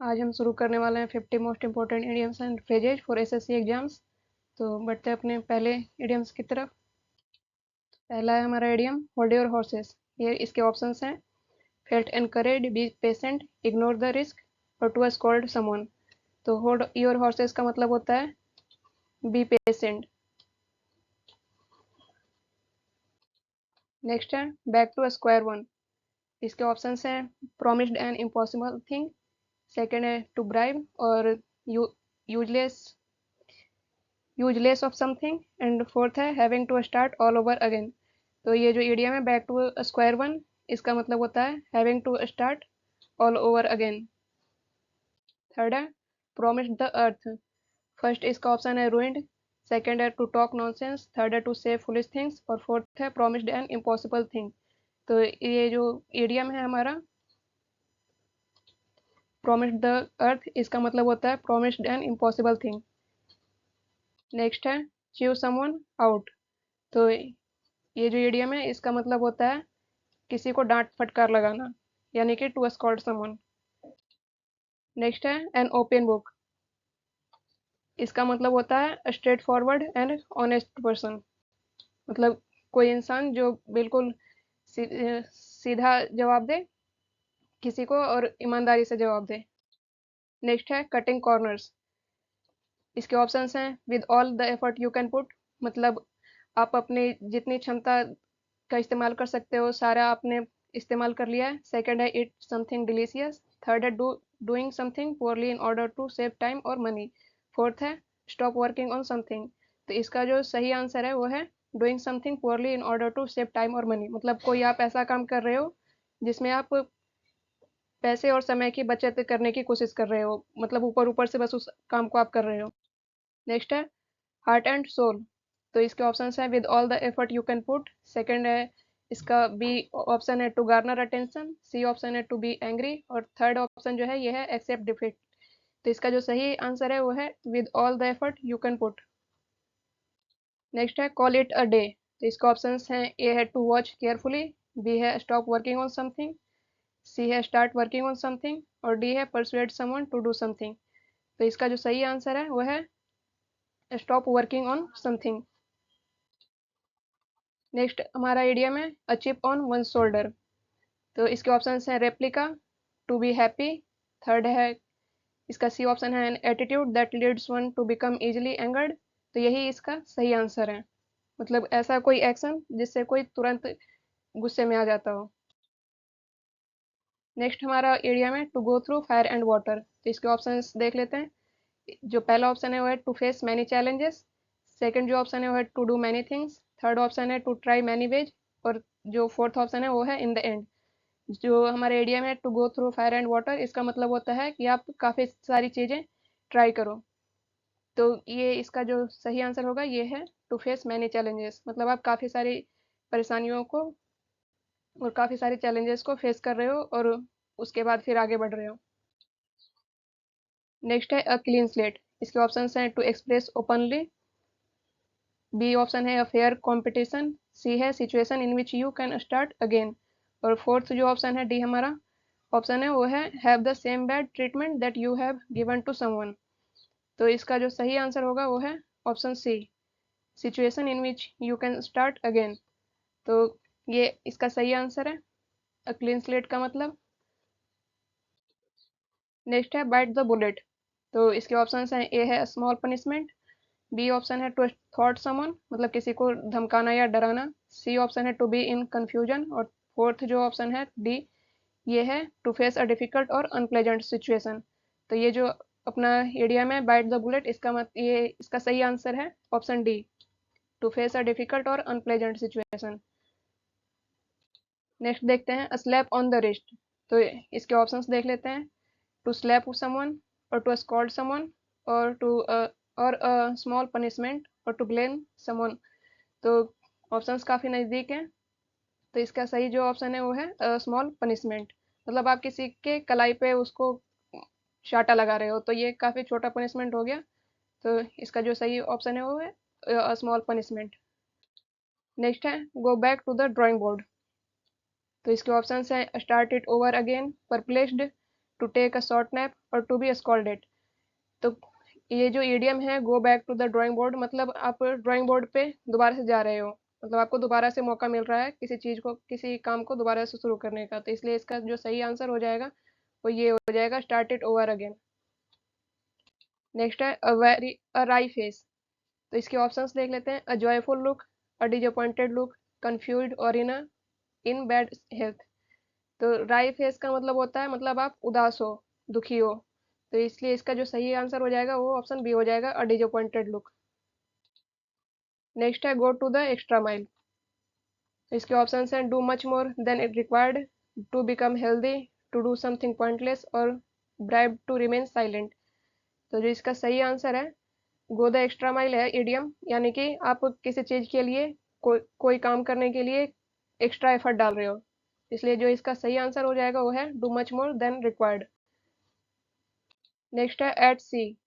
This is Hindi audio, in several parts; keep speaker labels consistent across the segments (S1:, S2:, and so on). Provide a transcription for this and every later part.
S1: आज हम शुरू करने वाले हैं 50 most important idioms and phrases for SSC exams. तो बढ़ते हैं अपने पहले इडियम्स की तरफ। पहला है हमारा इडियम होल्ड योर हॉर्सेस। ये इसके ऑप्शंस हैं felt encourage, be patient, ignore the risk और टू स्कॉल्ड समवन। तो होल्ड योर हॉर्सेस का मतलब होता है बी पेशेंट। नेक्स्ट है बैक टू स्क्वायर वन। इसके ऑप्शंस हैं promised an impossible thing, second है टू ब्राइब और useless useless of something and fourth है having to start all over again. तो ये जो इडियम है बैक टू स्क्वायर वन, इसका मतलब होता है having to start all over again. Third है प्रोमिस्ड द अर्थ। फर्स्ट इसका ऑप्शन है रूइंड, सेकंड है टू टॉक नॉनसेंस, थर्ड है टू से फुलिश थिंग्स और फोर्थ है प्रोमिस्ड एन इम्पॉसिबल थिंग। तो ये जो इडियम है हमारा प्रोमिस्ड द अर्थ, इसका मतलब होता है promised an impossible thing. Next है चीव समवन आउट। तो ये जो इडियम है इसका मतलब होता है किसी को डांट फटकार लगाना, यानी कि टू स्कॉल्ड समवन। नेक्स्ट है एन ओपन बुक। इसका मतलब होता है straight forward and honest person, मतलब कोई इंसान जो बिल्कुल सीधा जवाब दे किसी को और ईमानदारी से जवाब दे। नेक्स्ट है कटिंग कॉर्नर्स। इसके ऑप्शंस हैं with all the effort you can put, मतलब आप अपनी जितनी क्षमता का इस्तेमाल कर सकते हो सारा आपने इस्तेमाल कर लिया है। सेकंड है इट समथिंग डिलीशियस, थर्ड है doing something poorly in order to save time और मनी, फोर्थ है स्टॉप वर्किंग ऑन समथिंग। तो इसका जो सही आंसर है वो है doing something poorly in order to save time और मनी, मतलब कोई आप ऐसा काम कर रहे हो जिसमें आप पैसे और समय की बचत करने की कोशिश कर रहे हो, मतलब ऊपर ऊपर से बस उस काम को आप कर रहे हो। नेक्स्ट है हार्ट एंड सोल। तो इसके ऑप्शंस हैं with all the effort you can put, second है इसका बी ऑप्शन है to garner attention, C option है टू बी एंग्री और थर्ड ऑप्शन जो है ये है एक्सेप्ट डिफीट। तो इसका जो सही आंसर है वो है with all the effort you can put. Next है कॉल इट अ डे। तो इसके ऑप्शंस हैं ए है टू वॉच केयरफुली, बी है stop working on something, C है स्टार्ट वर्किंग ऑन समथिंग और डी है persuade someone to do something. तो इसका जो सही आंसर है वो है stop working on something. Next हमारा इडियम है a chip on one shoulder. तो इसके ऑप्शंस हैं replica, to be happy, third है इसका सी ऑप्शन है an attitude that leads one to become easily angered. तो यही इसका सही आंसर है, मतलब ऐसा कोई एक्शन जिससे कोई तुरंत गुस्से में आ जाता हो। नेक्स्ट हमारा इडियम है to go through fire and water. तो इसके ऑप्शंस देख लेते हैं। जो पहला ऑप्शन है वो है to face many challenges, second जो ऑप्शन है वो है to do many things, third option है टू ट्राई मैनी वेज और जो फोर्थ ऑप्शन है वो है इन द एंड। जो हमारे एडियम है to go through fire and water, इसका मतलब होता है कि आप काफ़ी सारी चीज़ें ट्राई करो। तो ये इसका जो सही आंसर होगा ये है टू फेस मैनी चैलेंजेस, मतलब आप काफ़ी सारी परेशानियों को और काफ़ी सारे चैलेंजेस को फेस कर रहे हो और उसके बाद फिर आगे बढ़ रहे हो। नेक्स्ट है अ क्लीन स्लेट। इसके ऑप्शन हैं to express openly, B option है अ फेयर कॉम्पिटिशन, सी है situation in which you can start again और फोर्थ जो ऑप्शन है डी हमारा ऑप्शन है वो है have the same bad treatment that you have given to someone. तो इसका जो सही आंसर होगा वो है option C situation in which you can start again. तो ये इसका सही आंसर है अ क्लीन स्लेट का मतलब। नेक्स्ट है बाइट द बुलेट। तो इसके ऑप्शन हैं ए है स्मॉल पनिशमेंट, बी ऑप्शन है टू थॉट समन, मतलब किसी को धमकाना या डराना, सी ऑप्शन है टू बी इन कंफ्यूजन और फोर्थ जो ऑप्शन है डी ये है टू फेस अ डिफिकल्ट और अनप्लेजेंट सिचुएशन। तो ये जो अपना इडियम है बाइट द बुलेट, इसका मत ये इसका सही आंसर है option D to face a difficult और अनप्लेजेंट सिचुएशन। नेक्स्ट देखते हैं स्लैप ऑन द रिस्ट। तो इसके ऑप्शंस देख लेते हैं टू स्लैप समवन और टू स्कॉल्ड समवन और टू और अ स्मॉल पनिशमेंट और टू ब्लेम समवन। तो ऑप्शंस काफ़ी नज़दीक हैं। तो इसका सही जो ऑप्शन है वो है स्मॉल पनिशमेंट, मतलब आप किसी के कलाई पे उसको चाटा लगा रहे हो तो ये काफ़ी छोटा पनिशमेंट हो गया। तो इसका जो सही ऑप्शन है वो है स्मॉल पनिशमेंट। नेक्स्ट है go back to the drawing board. तो इसके ऑप्शंस हैं start it over again, perplexed, to take a short nap और टू बी स्कॉल्डेड। तो ये जो ईडियम है go back to the drawing board, मतलब आप ड्राइंग बोर्ड पे दोबारा से जा रहे हो, मतलब आपको दोबारा से मौका मिल रहा है किसी चीज़ को, किसी काम को दोबारा से शुरू करने का। तो इसलिए इसका जो सही आंसर हो जाएगा वो ये हो जाएगा, start it over again. Next है अ वेरी अ राई फेस। तो इसके ऑप्शंस देख लेते हैं। अ जॉयफुल लुक, अ डिसअपॉइंटेड लुक, कंफ्यूज्ड और इन बैड हेल्थ। तो राई फेस का मतलब होता है मतलब आप उदास हो, दुखी हो। तो इसलिए इसका जो सही आंसर हो जाएगा वो ऑप्शन बी हो जाएगा, अ डिसअपॉइंटेड लुक। नेक्स्ट है go to the extra mile. इसके ऑप्शन हैं do much more than it required, to become healthy, to do something pointless और ब्राइब टू रिमेन साइलेंट। तो जो इसका सही आंसर है गो द एक्स्ट्रा माइल है इडियम, यानी कि आप किसी चीज के लिए कोई काम करने के लिए एक्स्ट्रा एफर्ट डाल रहे हो। इसलिए जो इसका सही आंसर हो जाएगा वो है do much more than required. Next है एट सी।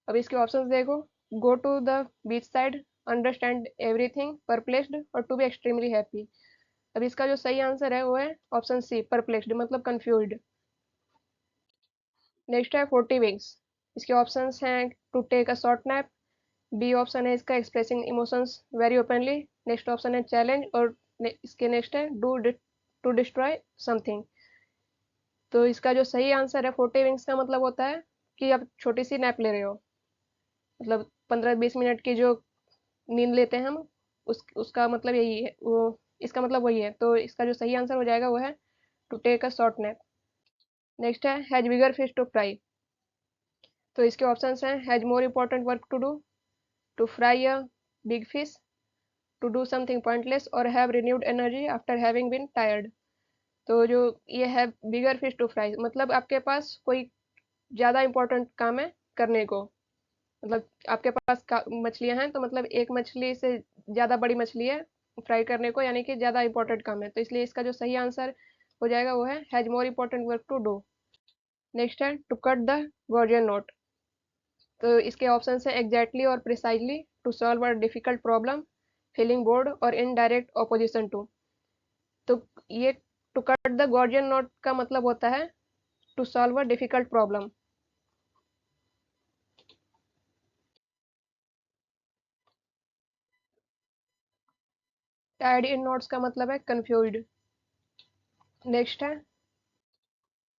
S1: अब इसके ऑप्शंस देखो। Go to the beach side, understand everything, perplexed और टू बी एक्सट्रीमली हैप्पी। अब इसका जो सही आंसर है वो है ऑप्शन सी, परप्लेक्स्ड, मतलब कंफ्यूज्ड। नेक्स्ट है 40 विंग्स। इसके ऑप्शंस हैं to take a short nap, B option है इसका expressing emotions very openly, next option है चैलेंज और इसके नेक्स्ट है टू डिस्ट्रॉय समथिंग। तो इसका जो सही आंसर है 40 विंग्स का मतलब होता है कि आप छोटी सी नैप ले रहे हो, मतलब 15-20 मिनट की जो नींद लेते हैं हम, उसका मतलब यही है वो, इसका मतलब वही है। तो इसका जो सही आंसर हो जाएगा वो है to take a short nap. Next है has bigger fish to fry. तो इसके ऑप्शंस हैं has more important work to do, to fry a big fish, to do something pointless और have renewed energy after having been tired. तो जो ये है बिगर फिश टू फ्राई, मतलब आपके पास कोई ज़्यादा इंपॉर्टेंट काम है करने को, मतलब आपके पास मछलियां हैं तो मतलब एक मछली से ज़्यादा बड़ी मछली है फ्राई करने को, यानी कि ज़्यादा इंपॉर्टेंट काम है। तो इसलिए इसका जो सही आंसर हो जाएगा वो है has more important work to do. Next है to cut the Gordian knot. तो इसके ऑप्शन है एग्जैक्टली और precisely, to solve a difficult problem, feeling bored और इन डायरेक्ट ऑपोजिशन टू। तो ये to cut the Gordian knot का मतलब होता है to solve a difficult problem. Tied in knots का मतलब है कंफ्यूज्ड। नेक्स्ट है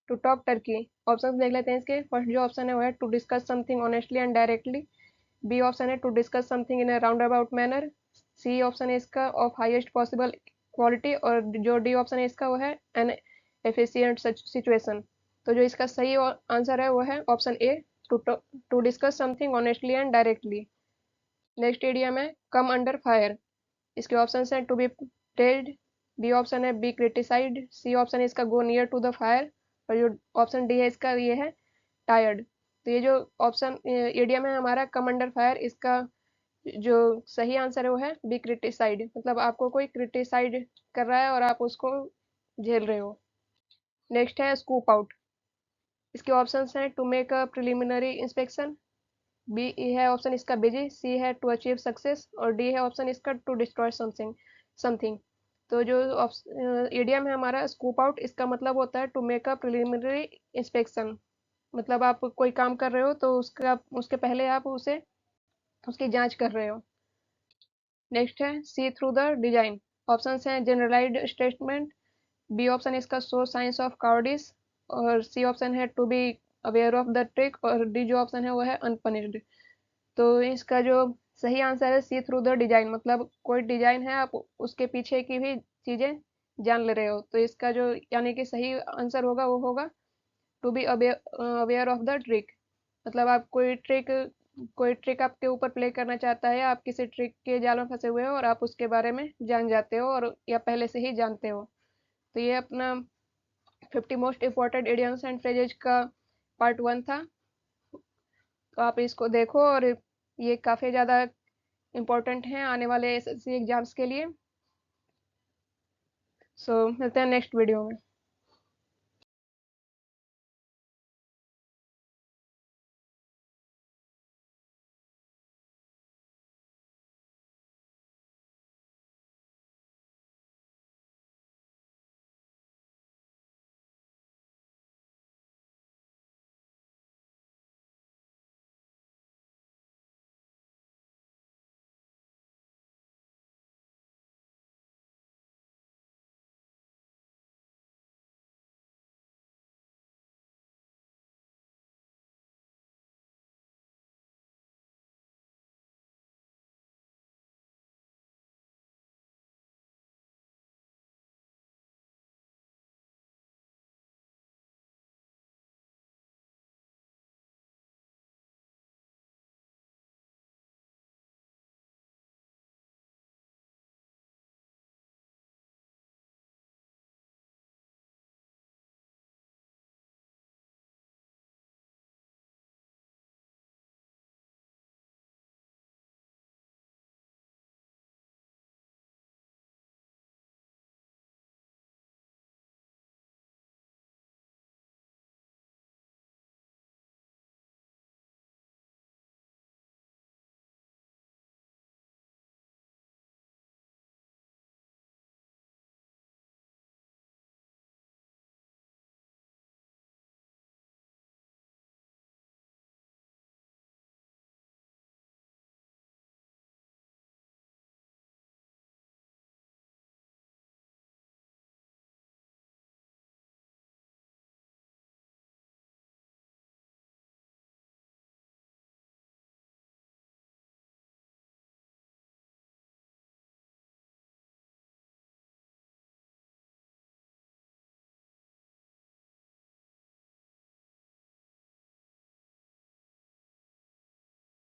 S1: टू टॉक टर्की। ऑप्शन देख लेते हैं इसके। फर्स्ट जो ऑप्शन है वो है to discuss something honestly and directly, B option है to discuss something in a round about manner, C option है इसका ऑफ हाईएस्ट पॉसिबल क्वालिटी और जो डी ऑप्शन है इसका वो है एन एफिशिएंट सिचुएशन। तो जो इसका सही आंसर है वो है option A, to discuss something honestly and directly. Next idiom है कम अंडर फायर। इसके ऑप्शन हैं to be tailed, B option है बी क्रिटिसाइड, सी ऑप्शन है इसका go near to the fire और जो ऑप्शन डी है इसका ये है टायर्ड। तो ये जो ऑप्शन इडियम है हमारा कम अंडर फायर, इसका जो सही आंसर है वो है बी क्रिटिसाइड, मतलब आपको कोई क्रिटिसाइड कर रहा है और आप उसको झेल रहे हो। नेक्स्ट है स्कूप आउट। इसके ऑप्शंस हैं to make a preliminary inspection, B है ऑप्शन इसका बिजी, सी है टू अचीव सक्सेस और डी है ऑप्शन इसका टू डिस्ट्रॉय समथिंग समथिंग। तो जो इडियम है हमारा स्कूप आउट, इसका मतलब होता है to make a preliminary inspection, मतलब आप कोई काम कर रहे हो तो उसका उसके पहले आप उसे उसकी जांच कर रहे हो। नेक्स्ट है see through the design. Options हैं जनरलाइज्ड स्टेटमेंट, बी ऑप्शन इसका शो साइंस ऑफ कावर्डिस और सी ऑप्शन है to be aware of the trick और डी जो ऑप्शन है वो है अनपनिश्ड। तो इसका जो सही आंसर है सी थ्रू द डिजाइन, मतलब कोई डिजाइन है आप उसके पीछे की भी चीजें जान ले रहे हो। तो इसका जो यानी कि सही आंसर होगा वो होगा to be aware of the trick, मतलब आप कोई ट्रिक आपके ऊपर प्ले करना चाहता है, आप किसी ट्रिक के जाल में फंसे हुए हो और आप उसके बारे में जान जाते हो और या पहले से ही जानते हो। तो ये अपना 50 most important idioms and phrases का पार्ट 1 था। तो आप इसको देखो और ये काफ़ी ज़्यादा इम्पोर्टेंट हैं आने वाले एसएससी एग्जाम्स के लिए। सो मिलते हैं नेक्स्ट वीडियो में।